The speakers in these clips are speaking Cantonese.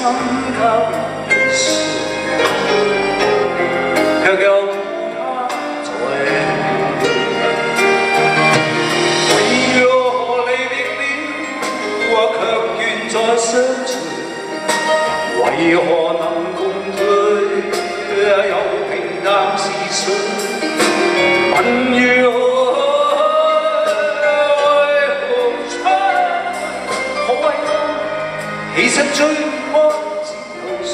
給人說，卻有他在。為何離別了，我卻願再相隨？為何能共對，又平淡是誰？問如何？其實最愛只有誰？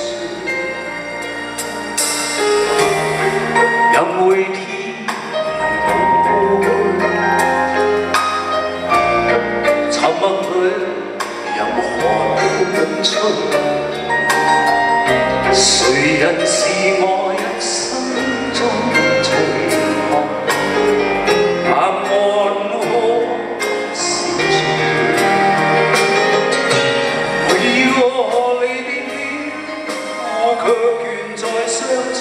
任每天抱佢，沉默裏任寒風吹。誰人是我一生中最盼望可是誰？為何離別了，我卻願再相隨？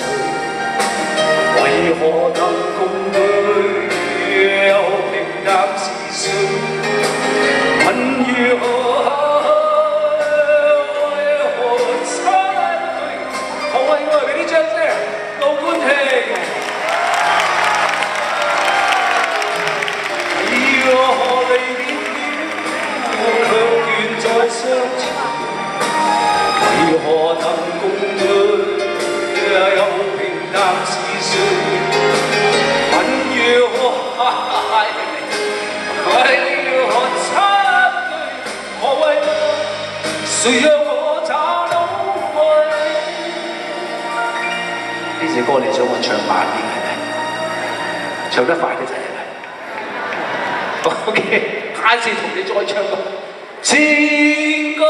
為何能共對，又平淡是誰？問如何？相隨，為何能共對，又平淡是誰？問如何？為何插隊？何為誰讓我找到愛？呢隻歌你想我唱慢啲係咪？唱得快啲就係咪 ？OK，下次同你再唱過。情歌。